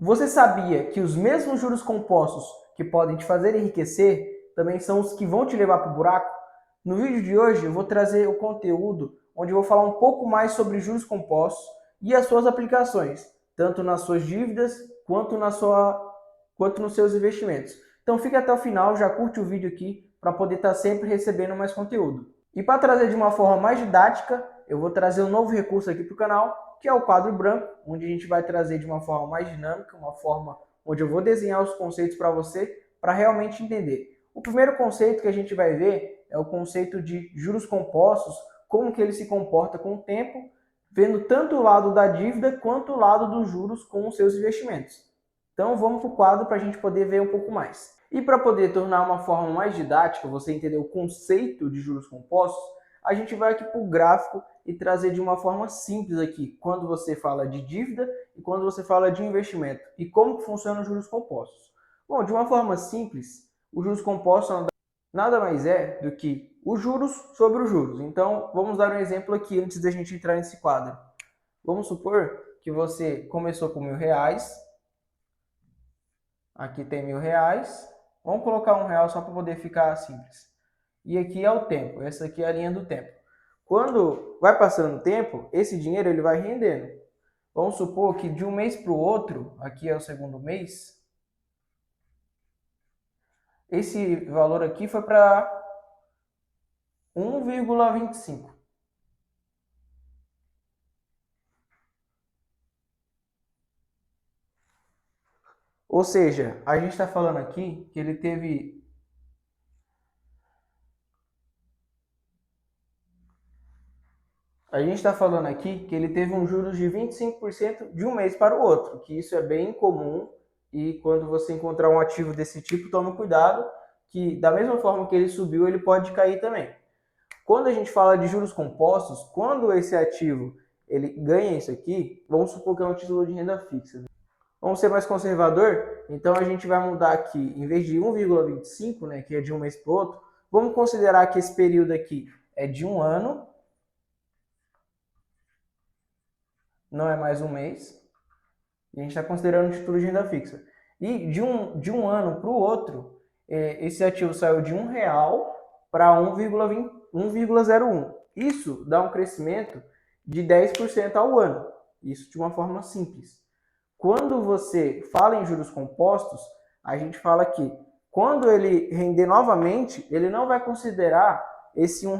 Você sabia que os mesmos juros compostos que podem te fazer enriquecer também são os que vão te levar para o buraco? No vídeo de hoje eu vou trazer o conteúdo onde eu vou falar um pouco mais sobre juros compostos e as suas aplicações, tanto nas suas dívidas quanto nos seus investimentos. Então fica até o final, já curte o vídeo aqui para poder estar sempre recebendo mais conteúdo. E para trazer de uma forma mais didática, eu vou trazer um novo recurso aqui para o canal, que é o quadro branco, onde a gente vai trazer de uma forma mais dinâmica, uma forma onde eu vou desenhar os conceitos para você, para realmente entender. O primeiro conceito que a gente vai ver é o conceito de juros compostos, como que ele se comporta com o tempo, vendo tanto o lado da dívida quanto o lado dos juros com os seus investimentos. Então vamos para o quadro para a gente poder ver um pouco mais. E para poder tornar uma forma mais didática, você entender o conceito de juros compostos, a gente vai aqui para o gráfico e trazer de uma forma simples aqui, quando você fala de dívida e quando você fala de investimento. E como que funcionam os juros compostos. Bom, de uma forma simples, os juros compostos nada mais é do que os juros sobre os juros. Então, vamos dar um exemplo aqui antes da gente entrar nesse quadro. Vamos supor que você começou com R$ 1.000, aqui tem R$ 1.000, vamos colocar R$ 1 só para poder ficar simples. E aqui é o tempo, essa aqui é a linha do tempo. Quando vai passando o tempo, esse dinheiro ele vai rendendo. Vamos supor que de um mês para o outro, aqui é o segundo mês, esse valor aqui foi para 1,25. Ou seja, a gente está falando aqui que ele teve um juros de 25% de um mês para o outro, que isso é bem comum, e quando você encontrar um ativo desse tipo, tome cuidado, que da mesma forma que ele subiu, ele pode cair também. Quando a gente fala de juros compostos, quando esse ativo ele ganha isso aqui, vamos supor que é um título de renda fixa. Vamos ser mais conservador, então a gente vai mudar aqui, em vez de 1,25, né, que é de um mês para o outro, vamos considerar que esse período aqui é de um ano, não é mais um mês, e a gente está considerando um título de renda fixa. E de um ano para o outro, esse ativo saiu de R$ 1 para 1,01. Isso dá um crescimento de 10% ao ano. Isso de uma forma simples. Quando você fala em juros compostos, a gente fala que quando ele render novamente, ele não vai considerar esse R$ 1.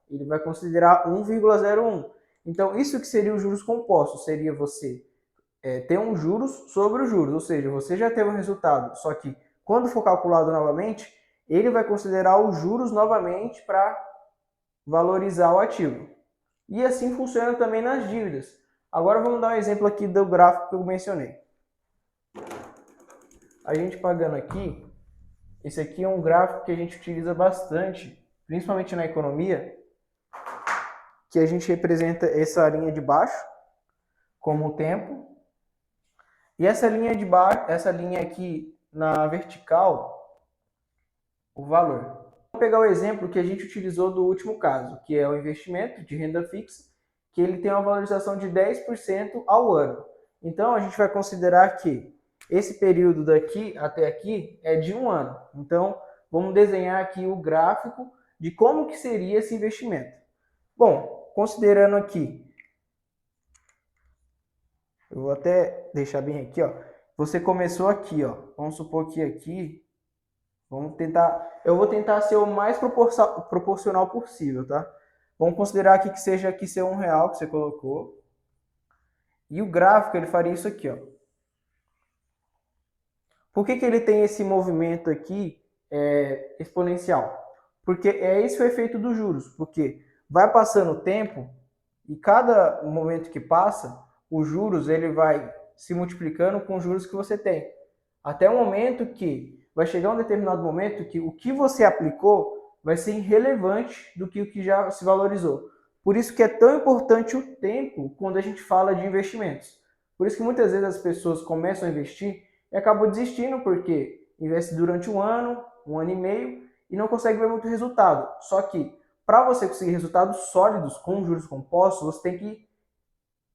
Ele vai considerar 1,01. Então, isso que seria os juros compostos, seria você ter um juros sobre os juros, ou seja, você já teve um resultado, só que quando for calculado novamente, ele vai considerar os juros novamente para valorizar o ativo. E assim funciona também nas dívidas. Agora vamos dar um exemplo aqui do gráfico que eu mencionei. A gente pagando aqui, esse aqui é um gráfico que a gente utiliza bastante, principalmente na economia, que a gente representa essa linha de baixo como o tempo. E essa linha de baixo, essa linha aqui na vertical, o valor. Vamos pegar o exemplo que a gente utilizou do último caso, que é o investimento de renda fixa, que ele tem uma valorização de 10% ao ano. Então, a gente vai considerar que esse período daqui até aqui é de um ano. Então, vamos desenhar aqui o gráfico de como que seria esse investimento. Bom, considerando aqui, eu vou até deixar bem aqui, ó. Você começou aqui, ó. Vamos supor que aqui, eu vou tentar ser o mais proporcional possível, tá? Vamos considerar aqui que seja aqui ser R$ 1 que você colocou. E o gráfico, ele faria isso aqui, ó. Por que ele tem esse movimento aqui exponencial? Porque é esse o efeito dos juros. Porque vai passando o tempo e cada momento que passa, os juros ele vai se multiplicando com os juros que você tem. Até o momento que vai chegar um determinado momento que o que você aplicou vai ser irrelevante do que o que já se valorizou. Por isso que é tão importante o tempo quando a gente fala de investimentos. Por isso que muitas vezes as pessoas começam a investir e acabam desistindo porque investe durante um ano e meio e não consegue ver muito resultado. Só que para você conseguir resultados sólidos com juros compostos, você tem que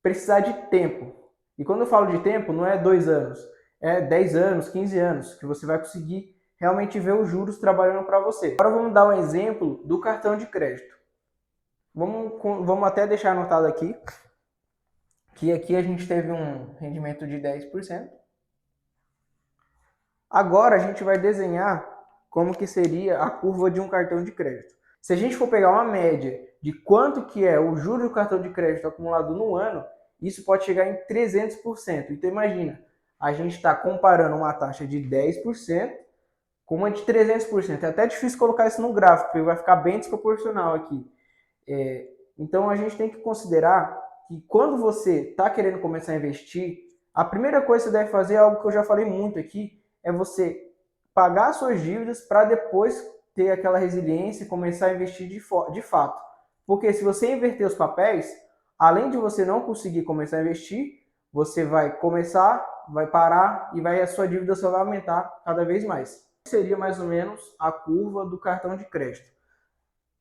precisar de tempo. E quando eu falo de tempo, não é 2 anos, é 10 anos, 15 anos, que você vai conseguir realmente ver os juros trabalhando para você. Agora vamos dar um exemplo do cartão de crédito. Vamos até deixar anotado aqui, que aqui a gente teve um rendimento de 10%. Agora a gente vai desenhar como que seria a curva de um cartão de crédito. Se a gente for pegar uma média de quanto que é o juro do cartão de crédito acumulado no ano, isso pode chegar em 300%. Então imagina, a gente está comparando uma taxa de 10% com uma de 300%. É até difícil colocar isso no gráfico, porque vai ficar bem desproporcional aqui. Então a gente tem que considerar que quando você está querendo começar a investir, a primeira coisa que você deve fazer é algo que eu já falei muito aqui, é você pagar suas dívidas para depois ter aquela resiliência e começar a investir de fato. Porque se você inverter os papéis, além de você não conseguir começar a investir, você vai começar, vai parar e a sua dívida só vai aumentar cada vez mais. Seria mais ou menos a curva do cartão de crédito.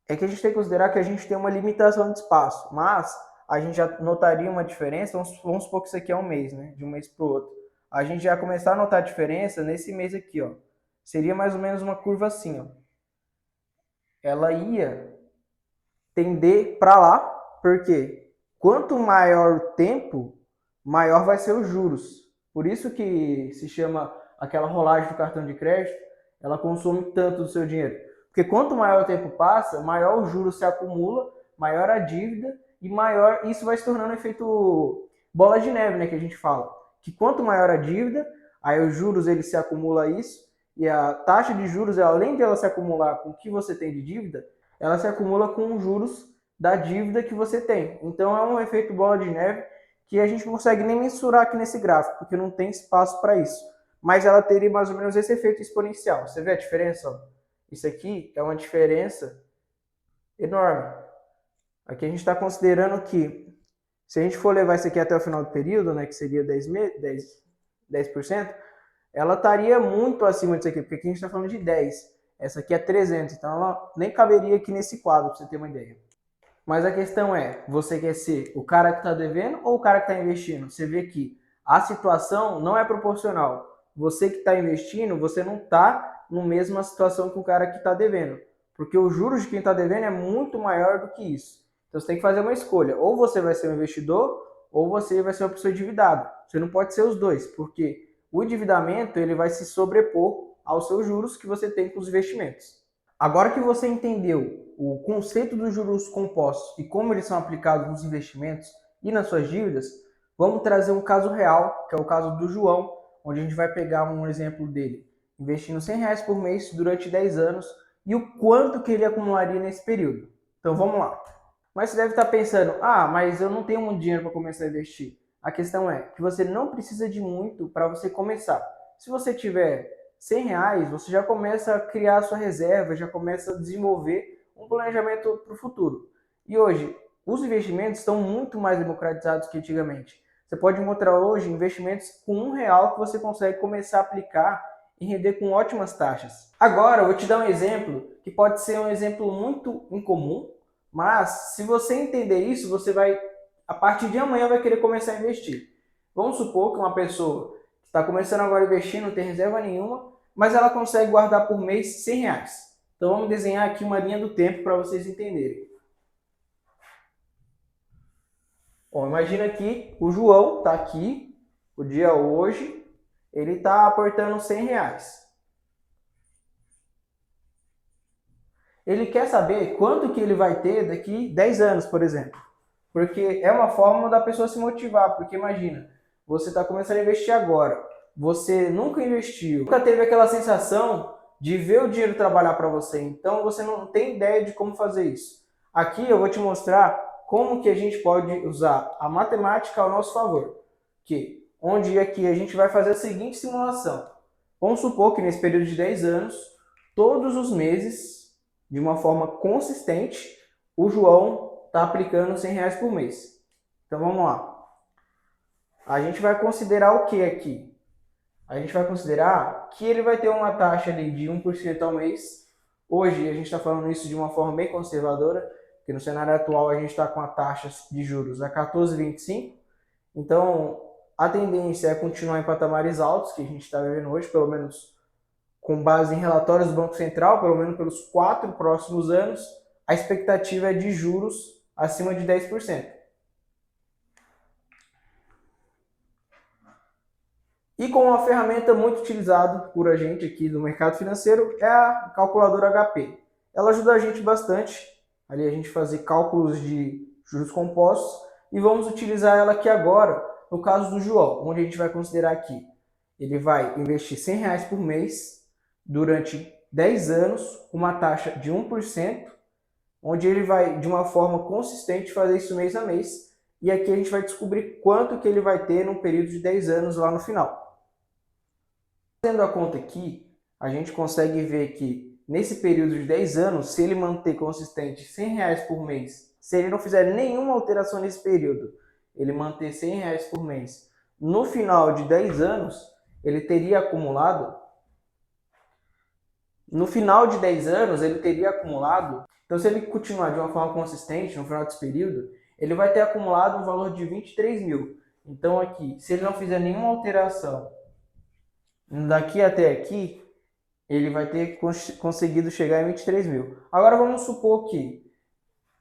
É que a gente tem que considerar que a gente tem uma limitação de espaço, mas a gente já notaria uma diferença, vamos supor que isso aqui é um mês, né? De um mês para o outro. A gente já começar a notar a diferença nesse mês aqui, ó. Seria mais ou menos uma curva assim, ó. Ela ia tender para lá, porque quanto maior o tempo, maior vai ser os juros. Por isso que se chama aquela rolagem do cartão de crédito, ela consome tanto do seu dinheiro. Porque quanto maior o tempo passa, maior o juros se acumula, maior a dívida e maior isso vai se tornando um efeito bola de neve, né, que a gente fala. Que quanto maior a dívida, aí os juros ele se acumula isso e a taxa de juros, além de ela se acumular com o que você tem de dívida, ela se acumula com os juros da dívida que você tem. Então é um efeito bola de neve que a gente não consegue nem mensurar aqui nesse gráfico, porque não tem espaço para isso. Mas ela teria mais ou menos esse efeito exponencial. Você vê a diferença? Isso aqui é uma diferença enorme. Aqui a gente está considerando que, se a gente for levar isso aqui até o final do período, né, que seria 10%, ela estaria muito acima disso aqui, porque aqui a gente está falando de 10. Essa aqui é 300, então ela nem caberia aqui nesse quadro, para você ter uma ideia. Mas a questão é, você quer ser o cara que está devendo ou o cara que está investindo? Você vê que a situação não é proporcional. Você que está investindo, você não está na mesma situação que o cara que está devendo. Porque os juros de quem está devendo é muito maior do que isso. Então você tem que fazer uma escolha. Ou você vai ser um investidor, ou você vai ser uma pessoa endividada. Você não pode ser os dois, porque o endividamento ele vai se sobrepor aos seus juros que você tem com os investimentos. Agora que você entendeu o conceito dos juros compostos e como eles são aplicados nos investimentos e nas suas dívidas, vamos trazer um caso real, que é o caso do João, onde a gente vai pegar um exemplo dele, investindo R$100 por mês durante 10 anos e o quanto que ele acumularia nesse período. Então vamos lá. Mas você deve estar pensando, mas eu não tenho muito dinheiro para começar a investir. A questão é que você não precisa de muito para você começar. Se você tiver R$100, você já começa a criar a sua reserva, já começa a desenvolver um planejamento para o futuro. E hoje, os investimentos estão muito mais democratizados que antigamente. Você pode encontrar hoje investimentos com R$1 que você consegue começar a aplicar e render com ótimas taxas. Agora, eu vou te dar um exemplo que pode ser um exemplo muito incomum, mas se você entender isso, você vai, a partir de amanhã, vai querer começar a investir. Vamos supor que uma pessoa que está começando agora a investir, não tem reserva nenhuma, mas ela consegue guardar por mês R$100. Então vamos desenhar aqui uma linha do tempo para vocês entenderem. Bom, imagina que o João está aqui, o dia hoje, ele está aportando R$100. Ele quer saber quanto que ele vai ter daqui 10 anos, por exemplo. Porque é uma forma da pessoa se motivar, porque imagina, você está começando a investir agora, você nunca investiu, nunca teve aquela sensação de ver o dinheiro trabalhar para você, então você não tem ideia de como fazer isso. Aqui eu vou te mostrar como que a gente pode usar a matemática ao nosso favor, onde aqui a gente vai fazer a seguinte simulação. Vamos supor que nesse período de 10 anos, todos os meses, de uma forma consistente, o João está aplicando R$100 por mês. Então vamos lá. A gente vai considerar o que aqui? A gente vai considerar que ele vai ter uma taxa ali de 1% ao mês. Hoje a gente está falando isso de uma forma bem conservadora, porque no cenário atual a gente está com a taxa de juros a 14,25. Então a tendência é continuar em patamares altos, que a gente está vivendo hoje, pelo menos com base em relatórios do Banco Central, pelo menos pelos 4 próximos anos, a expectativa é de juros acima de 10%. E com uma ferramenta muito utilizada por a gente aqui do mercado financeiro é a calculadora HP. Ela ajuda a gente bastante, ali a gente fazer cálculos de juros compostos, e vamos utilizar ela aqui agora, no caso do João, onde a gente vai considerar aqui, ele vai investir R$100 por mês durante 10 anos, uma taxa de 1%, onde ele vai, de uma forma consistente, fazer isso mês a mês, e aqui a gente vai descobrir quanto que ele vai ter num período de 10 anos lá no final. Fazendo a conta aqui, a gente consegue ver que nesse período de 10 anos, se ele manter consistente R$100 por mês, se ele não fizer nenhuma alteração nesse período, ele manter R$100 por mês, no final de 10 anos, ele teria acumulado, então se ele continuar de uma forma consistente no final desse período, ele vai ter acumulado um valor de 23 mil. Então aqui, se ele não fizer nenhuma alteração daqui até aqui, ele vai ter conseguido chegar em 23 mil. Agora vamos supor que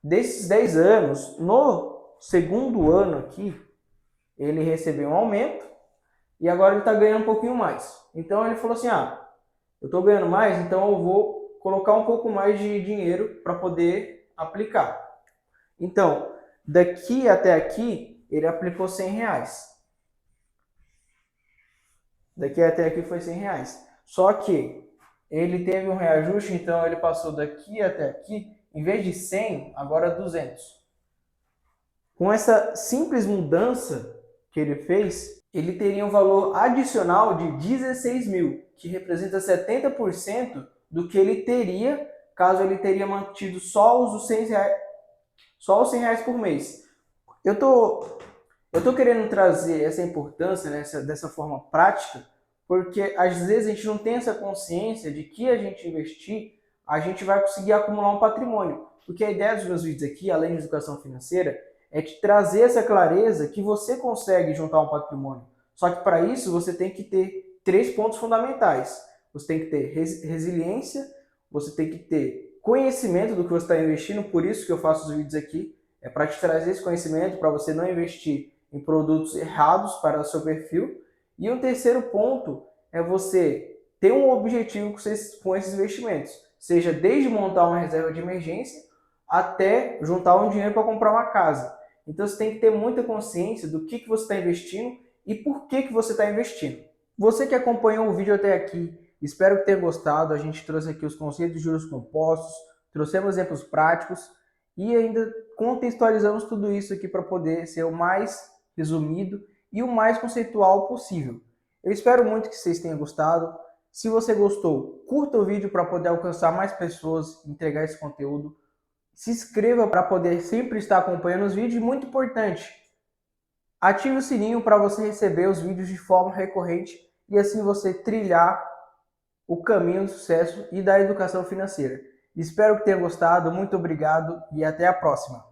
desses 10 anos, no segundo ano aqui, ele recebeu um aumento e agora ele está ganhando um pouquinho mais. Então ele falou assim, eu estou ganhando mais, então eu vou colocar um pouco mais de dinheiro para poder aplicar. Então, daqui até aqui, ele aplicou R$100. Daqui até aqui foi R$100. Só que ele teve um reajuste, então ele passou daqui até aqui, em vez de 100, agora 200. Com essa simples mudança que ele fez, ele teria um valor adicional de 16 mil, que representa 70% do que ele teria caso ele teria mantido só os R$100 por mês. Eu tô querendo trazer essa importância, né, dessa forma prática, porque às vezes a gente não tem essa consciência de que a gente investir, a gente vai conseguir acumular um patrimônio. Porque a ideia dos meus vídeos aqui, além de educação financeira, é te trazer essa clareza que você consegue juntar um patrimônio. Só que para isso você tem que ter 3 pontos fundamentais. Você tem que ter resiliência, você tem que ter conhecimento do que você está investindo, por isso que eu faço os vídeos aqui, é para te trazer esse conhecimento, para você não investir em produtos errados para o seu perfil. E um terceiro ponto é você ter um objetivo com esses investimentos, seja desde montar uma reserva de emergência até juntar um dinheiro para comprar uma casa. Então você tem que ter muita consciência do que você está investindo e por que você está investindo. Você que acompanhou o vídeo até aqui, espero que tenha gostado. A gente trouxe aqui os conceitos de juros compostos, trouxemos exemplos práticos e ainda contextualizamos tudo isso aqui para poder ser o mais resumido e o mais conceitual possível. Eu espero muito que vocês tenham gostado. Se você gostou, curta o vídeo para poder alcançar mais pessoas e entregar esse conteúdo. Se inscreva para poder sempre estar acompanhando os vídeos. E muito importante, ative o sininho para você receber os vídeos de forma recorrente e assim você trilhar o caminho do sucesso e da educação financeira. Espero que tenha gostado, muito obrigado e até a próxima.